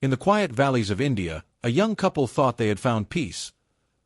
In the quiet valleys of India, a young couple thought they had found peace.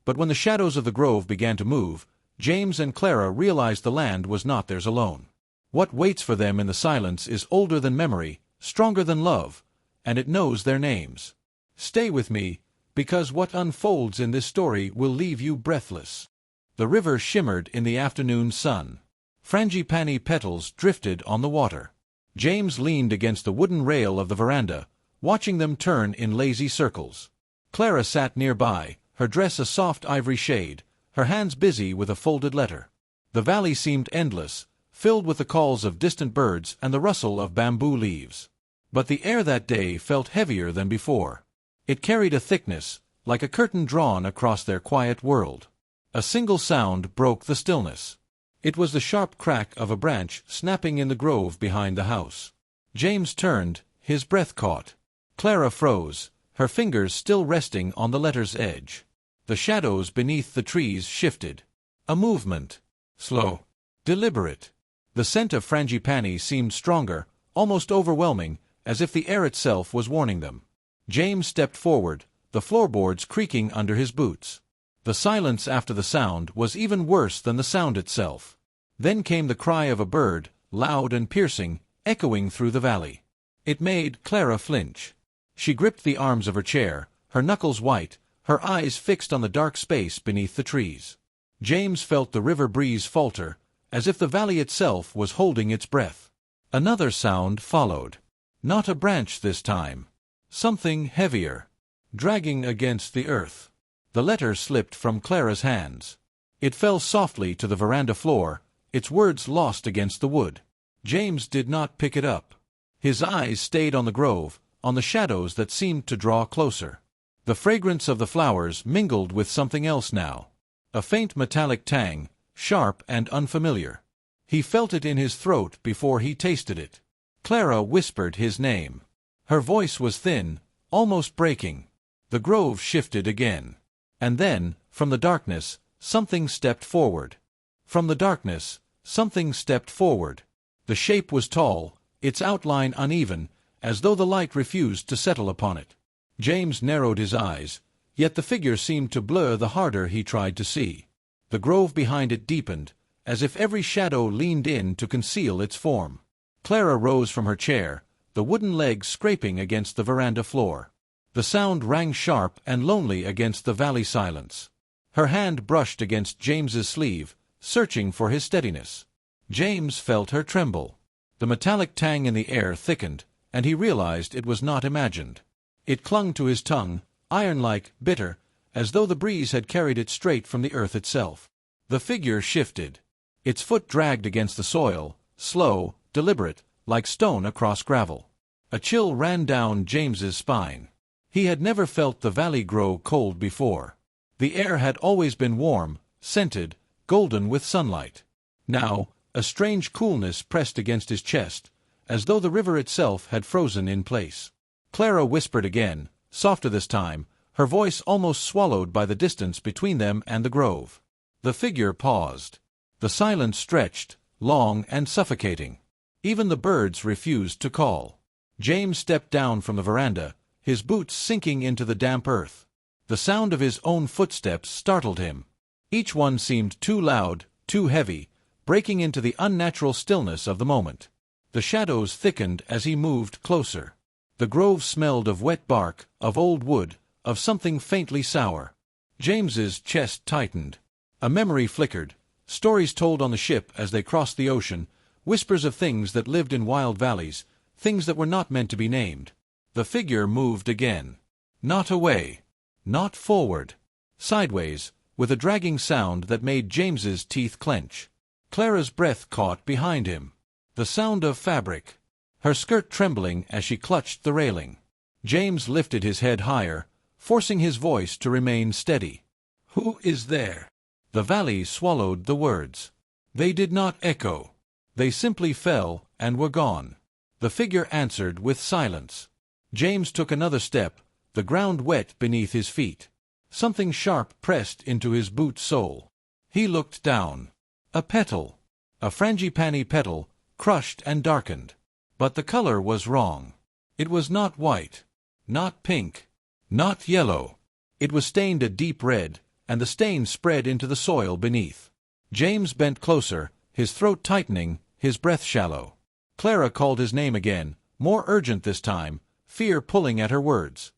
But when the shadows of the grove began to move, James and Clara realized the land was not theirs alone. What waits for them in the silence is older than memory, stronger than love, and it knows their names. Stay with me, because what unfolds in this story will leave you breathless. The river shimmered in the afternoon sun. Frangipani petals drifted on the water. James leaned against the wooden rail of the veranda, watching them turn in lazy circles. Clara sat nearby, her dress a soft ivory shade, her hands busy with a folded letter. The valley seemed endless, filled with the calls of distant birds and the rustle of bamboo leaves. But the air that day felt heavier than before. It carried a thickness, like a curtain drawn across their quiet world. A single sound broke the stillness. It was the sharp crack of a branch snapping in the grove behind the house. James turned, his breath caught. Clara froze, her fingers still resting on the letter's edge. The shadows beneath the trees shifted. A movement. Slow. Deliberate. The scent of frangipani seemed stronger, almost overwhelming, as if the air itself was warning them. James stepped forward, the floorboards creaking under his boots. The silence after the sound was even worse than the sound itself. Then came the cry of a bird, loud and piercing, echoing through the valley. It made Clara flinch. She gripped the arms of her chair, her knuckles white, her eyes fixed on the dark space beneath the trees. James felt the river breeze falter, as if the valley itself was holding its breath. Another sound followed. Not a branch this time. Something heavier, dragging against the earth. The letter slipped from Clara's hands. It fell softly to the veranda floor, its words lost against the wood. James did not pick it up. His eyes stayed on the grove, on the shadows that seemed to draw closer. The fragrance of the flowers mingled with something else now. A faint metallic tang, sharp and unfamiliar. He felt it in his throat before he tasted it. Clara whispered his name. Her voice was thin, almost breaking. The grove shifted again. And then, from the darkness, something stepped forward. From the darkness, something stepped forward. The shape was tall, its outline uneven, as though the light refused to settle upon it. James narrowed his eyes, yet the figure seemed to blur the harder he tried to see. The grove behind it deepened, as if every shadow leaned in to conceal its form. Clara rose from her chair, the wooden legs scraping against the veranda floor. The sound rang sharp and lonely against the valley silence. Her hand brushed against James's sleeve, searching for his steadiness. James felt her tremble. The metallic tang in the air thickened, and he realized it was not imagined. It clung to his tongue, iron-like, bitter, as though the breeze had carried it straight from the earth itself. The figure shifted. Its foot dragged against the soil, slow, deliberate, like stone across gravel. A chill ran down James's spine. He had never felt the valley grow cold before. The air had always been warm, scented, golden with sunlight. Now, a strange coolness pressed against his chest, as though the river itself had frozen in place. Clara whispered again, softer this time, her voice almost swallowed by the distance between them and the grove. The figure paused. The silence stretched, long and suffocating. Even the birds refused to call. James stepped down from the veranda, his boots sinking into the damp earth. The sound of his own footsteps startled him. Each one seemed too loud, too heavy, breaking into the unnatural stillness of the moment. The shadows thickened as he moved closer. The grove smelled of wet bark, of old wood, of something faintly sour. James's chest tightened. A memory flickered, stories told on the ship as they crossed the ocean, whispers of things that lived in wild valleys, things that were not meant to be named. The figure moved again. Not away. Not forward. Sideways, with a dragging sound that made James's teeth clench. Clara's breath caught behind him. The sound of fabric. Her skirt trembling as she clutched the railing. James lifted his head higher, forcing his voice to remain steady. "Who is there?" The valley swallowed the words. They did not echo. They simply fell and were gone. The figure answered with silence. James took another step, the ground wet beneath his feet. Something sharp pressed into his boot sole. He looked down. A petal. A frangipani petal, crushed and darkened. But the color was wrong. It was not white. Not pink. Not yellow. It was stained a deep red, and the stain spread into the soil beneath. James bent closer, his throat tightening, his breath shallow. Clara called his name again, more urgent this time, fear pulling at her words.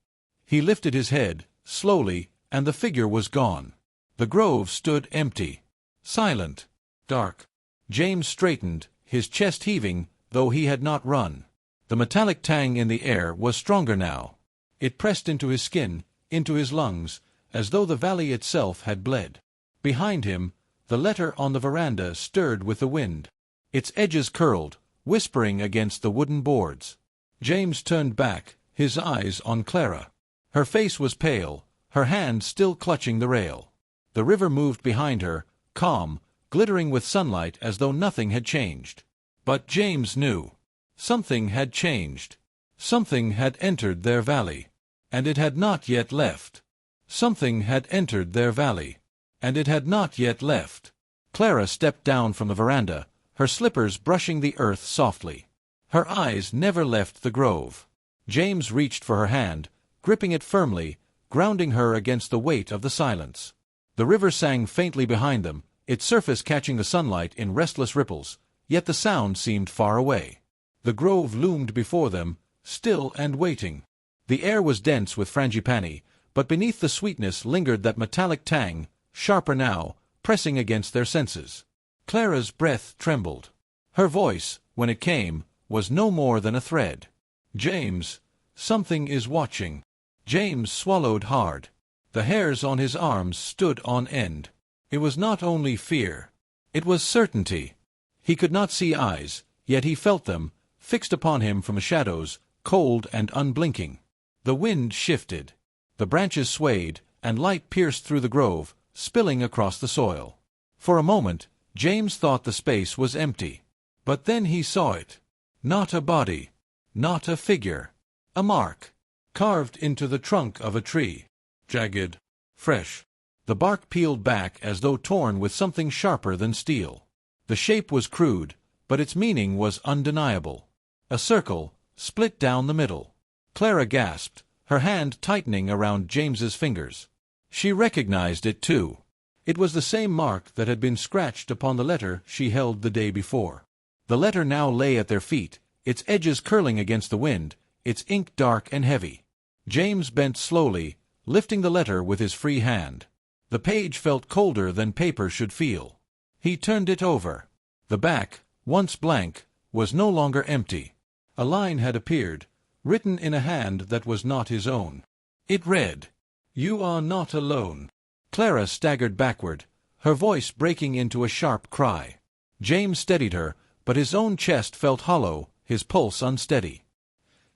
He lifted his head, slowly, and the figure was gone. The grove stood empty. Silent. Dark. James straightened, his chest heaving, though he had not run. The metallic tang in the air was stronger now. It pressed into his skin, into his lungs, as though the valley itself had bled. Behind him, the letter on the veranda stirred with the wind. Its edges curled, whispering against the wooden boards. James turned back, his eyes on Clara. Her face was pale, her hand still clutching the rail. The river moved behind her, calm, glittering with sunlight as though nothing had changed. But James knew. Something had changed. Something had entered their valley. And it had not yet left. Something had entered their valley. And it had not yet left. Clara stepped down from the veranda, her slippers brushing the earth softly. Her eyes never left the grove. James reached for her hand, gripping it firmly, grounding her against the weight of the silence. The river sang faintly behind them, its surface catching the sunlight in restless ripples, yet the sound seemed far away. The grove loomed before them, still and waiting. The air was dense with frangipani, but beneath the sweetness lingered that metallic tang, sharper now, pressing against their senses. Clara's breath trembled. Her voice, when it came, was no more than a thread. "James, something is watching." James swallowed hard. The hairs on his arms stood on end. It was not only fear. It was certainty. He could not see eyes, yet he felt them, fixed upon him from the shadows, cold and unblinking. The wind shifted. The branches swayed, and light pierced through the grove, spilling across the soil. For a moment, James thought the space was empty. But then he saw it. Not a body. Not a figure. A mark. Carved into the trunk of a tree. Jagged. Fresh. The bark peeled back as though torn with something sharper than steel. The shape was crude, but its meaning was undeniable. A circle, split down the middle. Clara gasped, her hand tightening around James's fingers. She recognized it too. It was the same mark that had been scratched upon the letter she held the day before. The letter now lay at their feet, its edges curling against the wind, its ink dark and heavy. James bent slowly, lifting the letter with his free hand. The page felt colder than paper should feel. He turned it over. The back, once blank, was no longer empty. A line had appeared, written in a hand that was not his own. It read, "You are not alone." Clara staggered backward, her voice breaking into a sharp cry. James steadied her, but his own chest felt hollow, his pulse unsteady.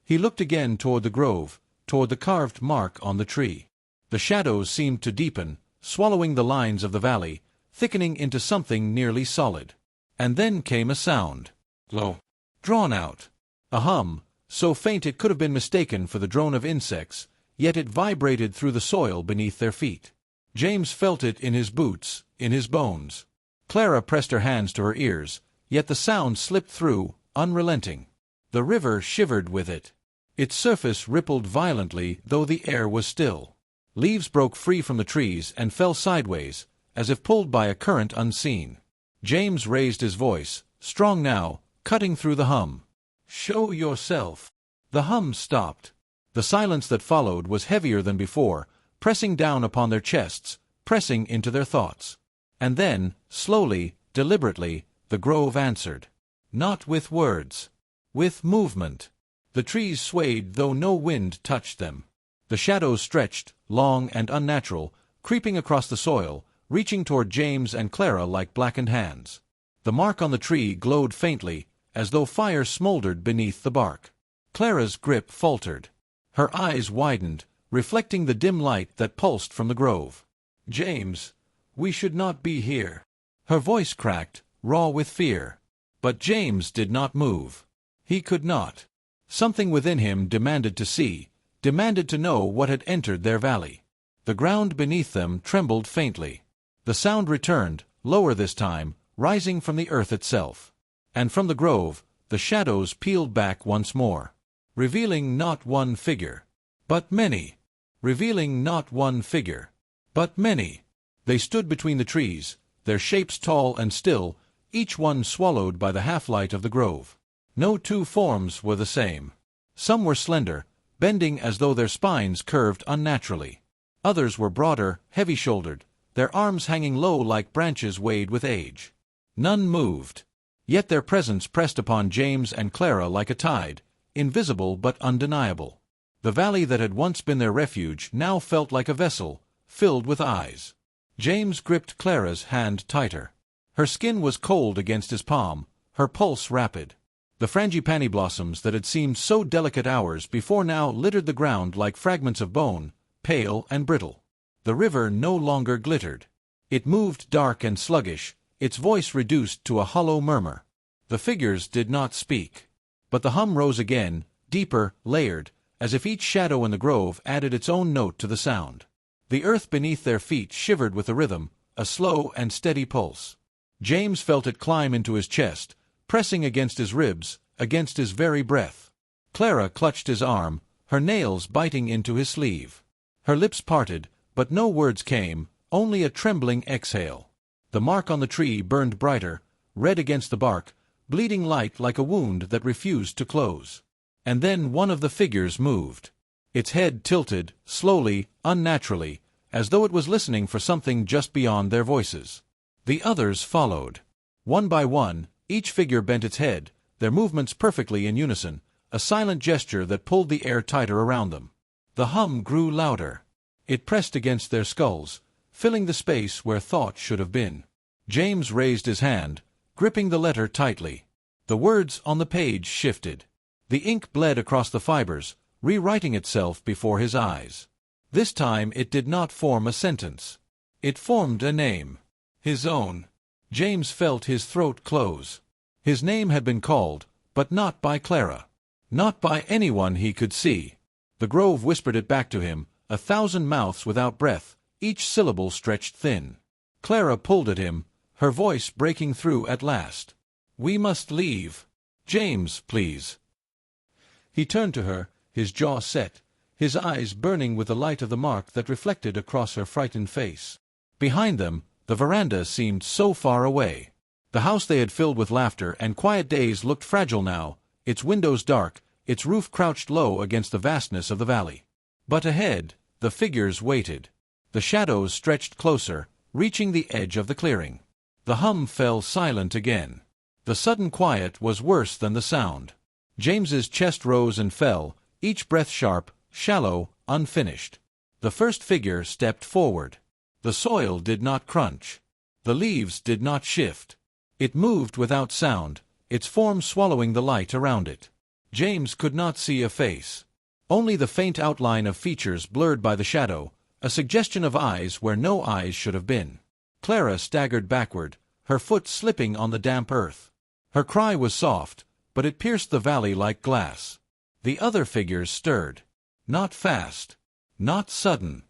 He looked again toward the grove, toward the carved mark on the tree. The shadows seemed to deepen, swallowing the lines of the valley, thickening into something nearly solid. And then came a sound. Low. Drawn out. A hum, so faint it could have been mistaken for the drone of insects, yet it vibrated through the soil beneath their feet. James felt it in his boots, in his bones. Clara pressed her hands to her ears, yet the sound slipped through, unrelenting. The river shivered with it. Its surface rippled violently, though the air was still. Leaves broke free from the trees and fell sideways, as if pulled by a current unseen. James raised his voice, strong now, cutting through the hum. "Show yourself." The hum stopped. The silence that followed was heavier than before, pressing down upon their chests, pressing into their thoughts. And then, slowly, deliberately, the grove answered. Not with words. With movement. The trees swayed though no wind touched them. The shadows stretched, long and unnatural, creeping across the soil, reaching toward James and Clara like blackened hands. The mark on the tree glowed faintly, as though fire smoldered beneath the bark. Clara's grip faltered. Her eyes widened, reflecting the dim light that pulsed from the grove. "James, we should not be here." Her voice cracked, raw with fear. But James did not move. He could not. Something within him demanded to see, demanded to know what had entered their valley. The ground beneath them trembled faintly. The sound returned, lower this time, rising from the earth itself. And from the grove, the shadows peeled back once more, revealing not one figure, but many. Revealing not one figure, but many. They stood between the trees, their shapes tall and still, each one swallowed by the half-light of the grove. No two forms were the same. Some were slender, bending as though their spines curved unnaturally. Others were broader, heavy-shouldered, their arms hanging low like branches weighted with age. None moved. Yet their presence pressed upon James and Clara like a tide, invisible but undeniable. The valley that had once been their refuge now felt like a vessel, filled with eyes. James gripped Clara's hand tighter. Her skin was cold against his palm, her pulse rapid. The frangipani blossoms that had seemed so delicate hours before now littered the ground like fragments of bone, pale and brittle. The river no longer glittered. It moved dark and sluggish, its voice reduced to a hollow murmur. The figures did not speak. But the hum rose again, deeper, layered, as if each shadow in the grove added its own note to the sound. The earth beneath their feet shivered with the rhythm, a slow and steady pulse. James felt it climb into his chest, pressing against his ribs, against his very breath. Clara clutched his arm, her nails biting into his sleeve. Her lips parted, but no words came, only a trembling exhale. The mark on the tree burned brighter, red against the bark, bleeding light like a wound that refused to close. And then one of the figures moved. Its head tilted, slowly, unnaturally, as though it was listening for something just beyond their voices. The others followed. One by one, each figure bent its head, their movements perfectly in unison, a silent gesture that pulled the air tighter around them. The hum grew louder. It pressed against their skulls, filling the space where thought should have been. James raised his hand, gripping the letter tightly. The words on the page shifted. The ink bled across the fibers, rewriting itself before his eyes. This time it did not form a sentence. It formed a name. His own. James felt his throat close. His name had been called, but not by Clara. Not by anyone he could see. The grove whispered it back to him, 1,000 mouths without breath, each syllable stretched thin. Clara pulled at him, her voice breaking through at last. "We must leave. James, please." He turned to her, his jaw set, his eyes burning with the light of the mark that reflected across her frightened face. Behind them, the veranda seemed so far away. The house they had filled with laughter and quiet days looked fragile now, its windows dark, its roof crouched low against the vastness of the valley. But ahead, the figures waited. The shadows stretched closer, reaching the edge of the clearing. The hum fell silent again. The sudden quiet was worse than the sound. James's chest rose and fell, each breath sharp, shallow, unfinished. The first figure stepped forward. The soil did not crunch. The leaves did not shift. It moved without sound, its form swallowing the light around it. James could not see a face. Only the faint outline of features blurred by the shadow, a suggestion of eyes where no eyes should have been. Clara staggered backward, her foot slipping on the damp earth. Her cry was soft, but it pierced the valley like glass. The other figures stirred. Not fast. Not sudden.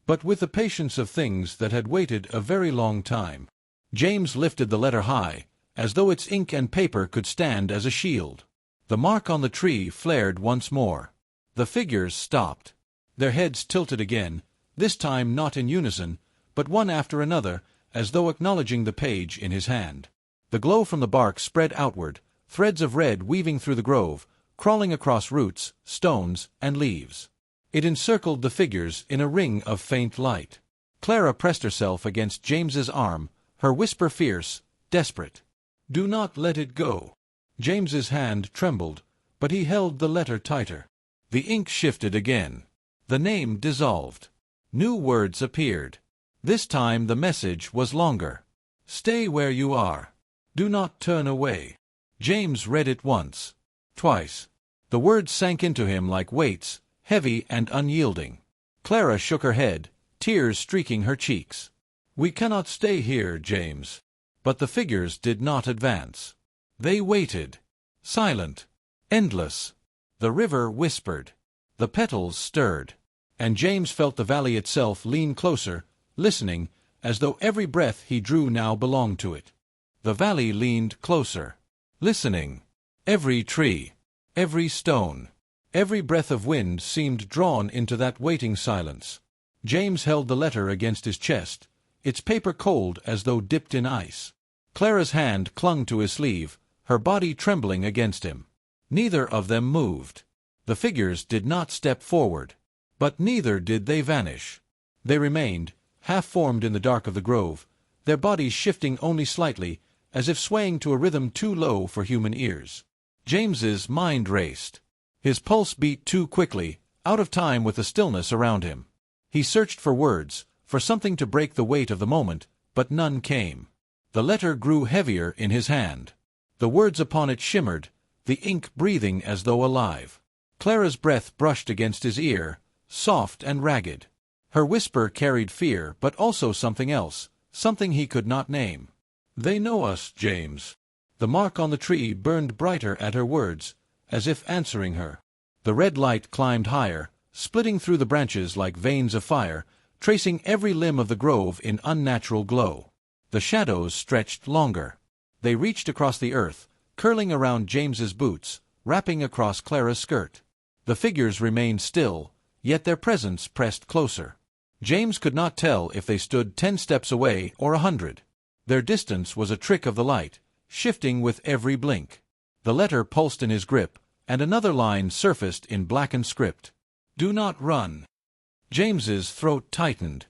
But with the patience of things that had waited a very long time. James lifted the letter high, as though its ink and paper could stand as a shield. The mark on the tree flared once more. The figures stopped. Their heads tilted again, this time not in unison, but one after another, as though acknowledging the page in his hand. The glow from the bark spread outward, threads of red weaving through the grove, crawling across roots, stones, and leaves. It encircled the figures in a ring of faint light. Clara pressed herself against James's arm, her whisper fierce, desperate. "Do not let it go." James's hand trembled, but he held the letter tighter. The ink shifted again. The name dissolved. New words appeared. This time the message was longer. "Stay where you are. Do not turn away." James read it once. Twice. The words sank into him like weights, heavy and unyielding. Clara shook her head, tears streaking her cheeks. "We cannot stay here, James." But the figures did not advance. They waited. Silent. Endless. The river whispered. The petals stirred. And James felt the valley itself lean closer, listening, as though every breath he drew now belonged to it. The valley leaned closer. Listening. Every tree. Every stone. Every breath of wind seemed drawn into that waiting silence. James held the letter against his chest, its paper cold as though dipped in ice. Clara's hand clung to his sleeve, her body trembling against him. Neither of them moved. The figures did not step forward. But neither did they vanish. They remained, half-formed in the dark of the grove, their bodies shifting only slightly, as if swaying to a rhythm too low for human ears. James's mind raced. His pulse beat too quickly, out of time with the stillness around him. He searched for words, for something to break the weight of the moment, but none came. The letter grew heavier in his hand. The words upon it shimmered, the ink breathing as though alive. Clara's breath brushed against his ear, soft and ragged. Her whisper carried fear, but also something else, something he could not name. "They know us, James." The mark on the tree burned brighter at her words, as if answering her. The red light climbed higher, splitting through the branches like veins of fire, tracing every limb of the grove in unnatural glow. The shadows stretched longer. They reached across the earth, curling around James's boots, wrapping across Clara's skirt. The figures remained still, yet their presence pressed closer. James could not tell if they stood 10 steps away or 100. Their distance was a trick of the light, shifting with every blink. The letter pulsed in his grip, and another line surfaced in blackened script. "Do not run." James's throat tightened.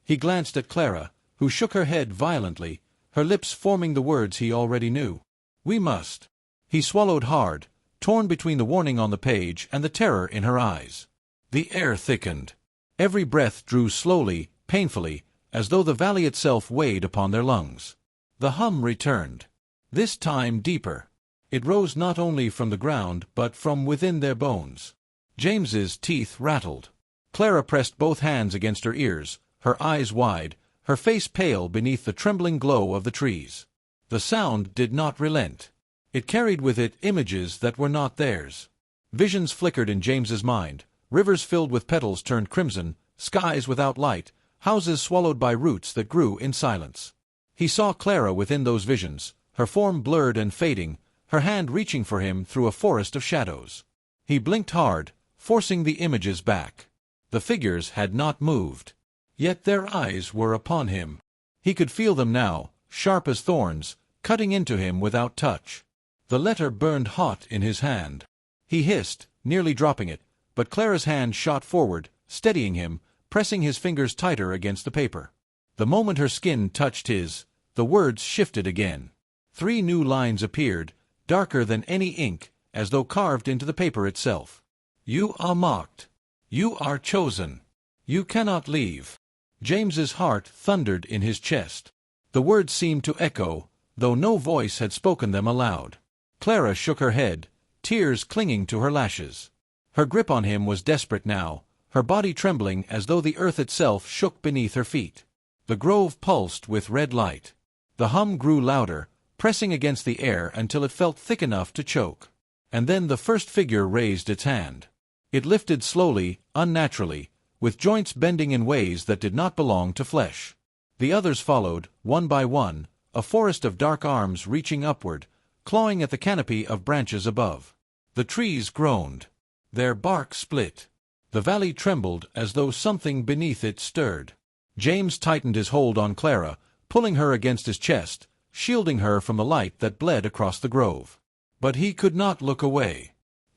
He glanced at Clara, who shook her head violently, her lips forming the words he already knew. "We must." He swallowed hard, torn between the warning on the page and the terror in her eyes. The air thickened. Every breath drew slowly, painfully, as though the valley itself weighed upon their lungs. The hum returned. This time deeper. It rose not only from the ground, but from within their bones. James's teeth rattled. Clara pressed both hands against her ears, her eyes wide, her face pale beneath the trembling glow of the trees. The sound did not relent. It carried with it images that were not theirs. Visions flickered in James's mind, rivers filled with petals turned crimson, skies without light, houses swallowed by roots that grew in silence. He saw Clara within those visions, her form blurred and fading, her hand reaching for him through a forest of shadows. He blinked hard, forcing the images back. The figures had not moved. Yet their eyes were upon him. He could feel them now, sharp as thorns, cutting into him without touch. The letter burned hot in his hand. He hissed, nearly dropping it, but Clara's hand shot forward, steadying him, pressing his fingers tighter against the paper. The moment her skin touched his, the words shifted again. 3 new lines appeared, darker than any ink, as though carved into the paper itself. "You are mocked. You are chosen. You cannot leave." James's heart thundered in his chest. The words seemed to echo, though no voice had spoken them aloud. Clara shook her head, tears clinging to her lashes. Her grip on him was desperate now, her body trembling as though the earth itself shook beneath her feet. The grove pulsed with red light. The hum grew louder, pressing against the air until it felt thick enough to choke. And then the first figure raised its hand. It lifted slowly, unnaturally, with joints bending in ways that did not belong to flesh. The others followed, one by one, a forest of dark arms reaching upward, clawing at the canopy of branches above. The trees groaned. Their bark split. The valley trembled as though something beneath it stirred. James tightened his hold on Clara, pulling her against his chest, shielding her from the light that bled across the grove. But he could not look away.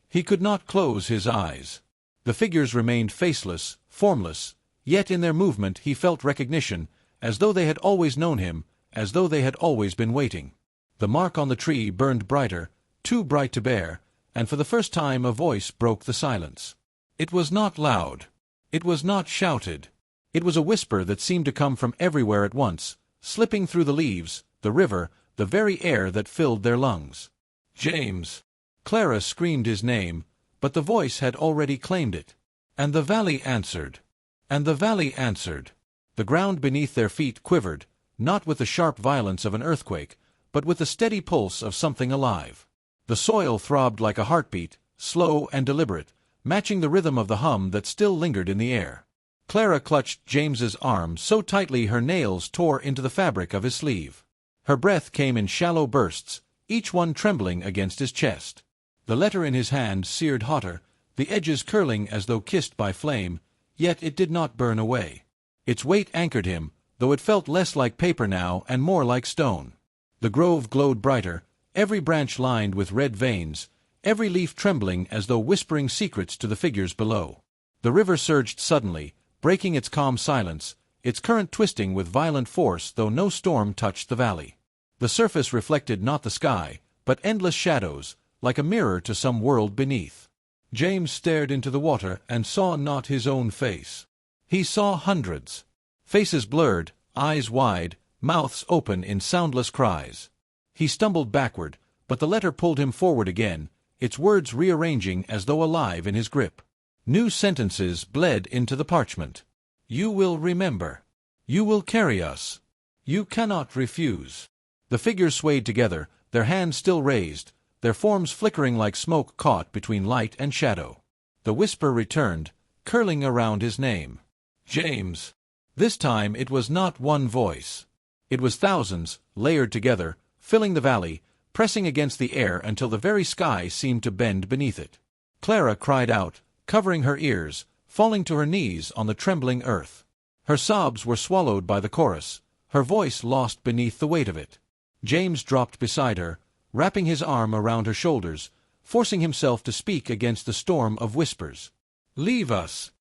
He could not close his eyes. The figures remained faceless, formless, yet in their movement he felt recognition, as though they had always known him, as though they had always been waiting. The mark on the tree burned brighter, too bright to bear, and for the first time a voice broke the silence. It was not loud. It was not shouted. It was a whisper that seemed to come from everywhere at once, slipping through the leaves, the river, the very air that filled their lungs. "James!" Clara screamed his name, but the voice had already claimed it. And the valley answered. And the valley answered. The ground beneath their feet quivered, not with the sharp violence of an earthquake, but with the steady pulse of something alive. The soil throbbed like a heartbeat, slow and deliberate, matching the rhythm of the hum that still lingered in the air. Clara clutched James's arm so tightly her nails tore into the fabric of his sleeve. Her breath came in shallow bursts, each one trembling against his chest. The letter in his hand seared hotter, the edges curling as though kissed by flame, yet it did not burn away. Its weight anchored him, though it felt less like paper now and more like stone. The grove glowed brighter, every branch lined with red veins, every leaf trembling as though whispering secrets to the figures below. The river surged suddenly, breaking its calm silence, its current twisting with violent force though no storm touched the valley. The surface reflected not the sky, but endless shadows, like a mirror to some world beneath. James stared into the water and saw not his own face. He saw hundreds. Faces blurred, eyes wide, mouths open in soundless cries. He stumbled backward, but the letter pulled him forward again, its words rearranging as though alive in his grip. New sentences bled into the parchment. You will remember. You will carry us. You cannot refuse. The figures swayed together, their hands still raised, their forms flickering like smoke caught between light and shadow. The whisper returned, curling around his name. James. This time it was not one voice. It was thousands, layered together, filling the valley, pressing against the air until the very sky seemed to bend beneath it. Clara cried out, covering her ears, falling to her knees on the trembling earth. Her sobs were swallowed by the chorus, her voice lost beneath the weight of it. James dropped beside her, wrapping his arm around her shoulders, forcing himself to speak against the storm of whispers. Leave us.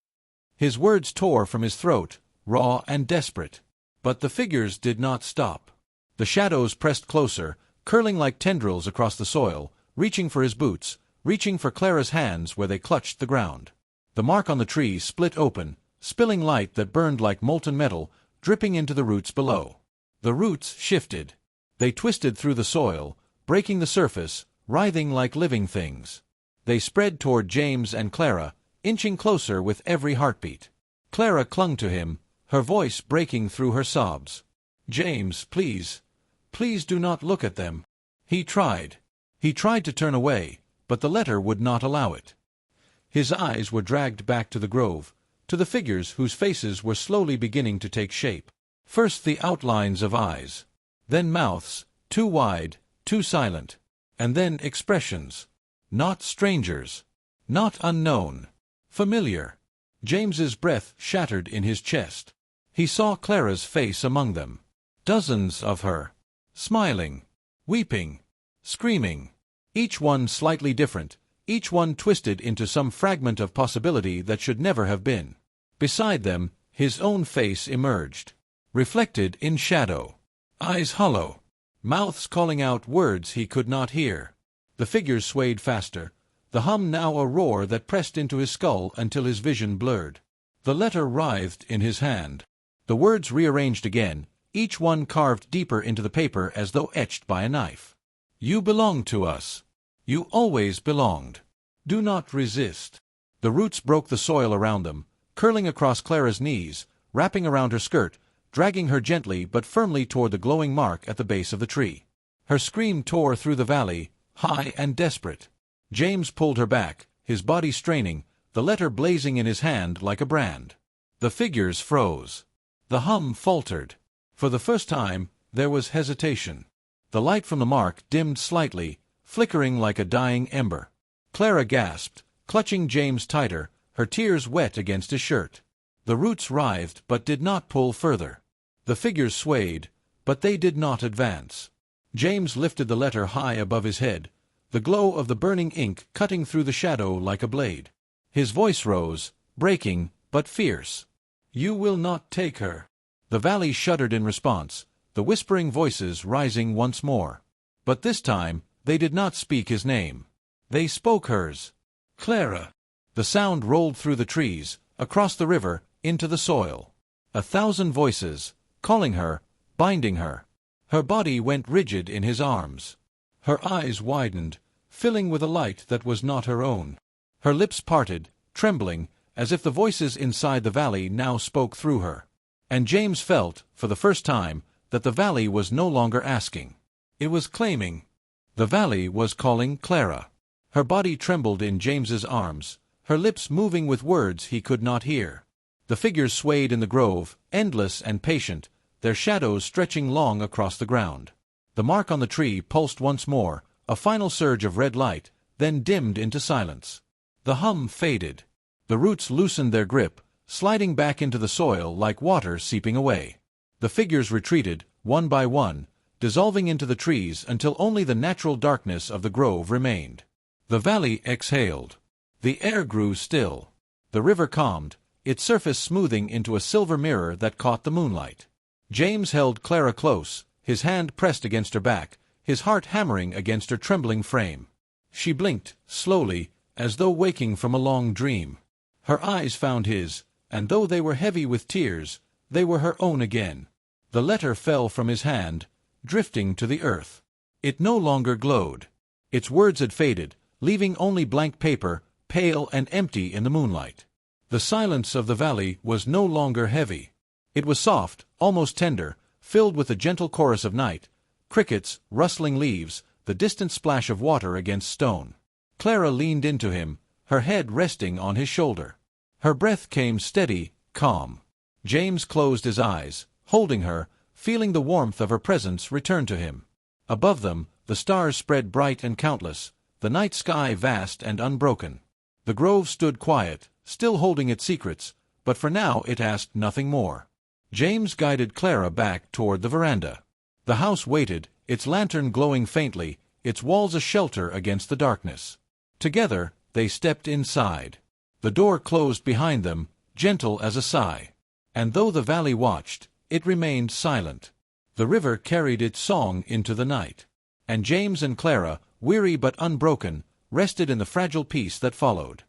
His words tore from his throat, raw and desperate. But the figures did not stop. The shadows pressed closer, curling like tendrils across the soil, reaching for his boots, reaching for Clara's hands where they clutched the ground. The mark on the tree split open, spilling light that burned like molten metal, dripping into the roots below. The roots shifted. They twisted through the soil, breaking the surface, writhing like living things. They spread toward James and Clara, inching closer with every heartbeat. Clara clung to him, her voice breaking through her sobs. James, please. Please do not look at them. He tried. He tried to turn away, but the letter would not allow it. His eyes were dragged back to the grove, to the figures whose faces were slowly beginning to take shape. First the outlines of eyes, then mouths, too wide, too silent, and then expressions. Not strangers. Not unknown. Familiar. James's breath shattered in his chest. He saw Clara's face among them. Dozens of her. Smiling. Weeping. Screaming. Each one slightly different, each one twisted into some fragment of possibility that should never have been. Beside them, his own face emerged. Reflected in shadow. Eyes hollow. Mouths calling out words he could not hear. The figures swayed faster, the hum now a roar that pressed into his skull until his vision blurred. The letter writhed in his hand. The words rearranged again, each one carved deeper into the paper as though etched by a knife. You belong to us. You always belonged. Do not resist. The roots broke the soil around them, curling across Clara's knees, wrapping around her skirt, dragging her gently but firmly toward the glowing mark at the base of the tree. Her scream tore through the valley, high and desperate. James pulled her back, his body straining, the letter blazing in his hand like a brand. The figures froze. The hum faltered. For the first time, there was hesitation. The light from the mark dimmed slightly, flickering like a dying ember. Clara gasped, clutching James tighter, her tears wet against his shirt. The roots writhed but did not pull further. The figures swayed, but they did not advance. James lifted the letter high above his head, the glow of the burning ink cutting through the shadow like a blade. His voice rose, breaking, but fierce. You will not take her. The valley shuddered in response, the whispering voices rising once more. But this time, they did not speak his name. They spoke hers. Clara. The sound rolled through the trees, across the river, into the soil. 1,000 voices, calling her, binding her. Her body went rigid in his arms. Her eyes widened, filling with a light that was not her own. Her lips parted, trembling, as if the voices inside the valley now spoke through her. And James felt, for the first time, that the valley was no longer asking. It was claiming. The valley was calling Clara. Her body trembled in James's arms, her lips moving with words he could not hear. The figures swayed in the grove, endless and patient, their shadows stretching long across the ground. The mark on the tree pulsed once more, a final surge of red light, then dimmed into silence. The hum faded. The roots loosened their grip, sliding back into the soil like water seeping away. The figures retreated, one by one, dissolving into the trees until only the natural darkness of the grove remained. The valley exhaled. The air grew still. The river calmed, its surface smoothing into a silver mirror that caught the moonlight. James held Clara close, his hand pressed against her back, his heart hammering against her trembling frame. She blinked, slowly, as though waking from a long dream. Her eyes found his, and though they were heavy with tears, they were her own again. The letter fell from his hand, drifting to the earth. It no longer glowed. Its words had faded, leaving only blank paper, pale and empty in the moonlight. The silence of the valley was no longer heavy. It was soft, almost tender, filled with the gentle chorus of night, crickets, rustling leaves, the distant splash of water against stone. Clara leaned into him, her head resting on his shoulder. Her breath came steady, calm. James closed his eyes, holding her, feeling the warmth of her presence return to him. Above them, the stars spread bright and countless, the night sky vast and unbroken. The grove stood quiet, still holding its secrets, but for now it asked nothing more. James guided Clara back toward the veranda. The house waited, its lantern glowing faintly, its walls a shelter against the darkness. Together, they stepped inside. The door closed behind them, gentle as a sigh. And though the valley watched, it remained silent. The river carried its song into the night. And James and Clara, weary but unbroken, rested in the fragile peace that followed.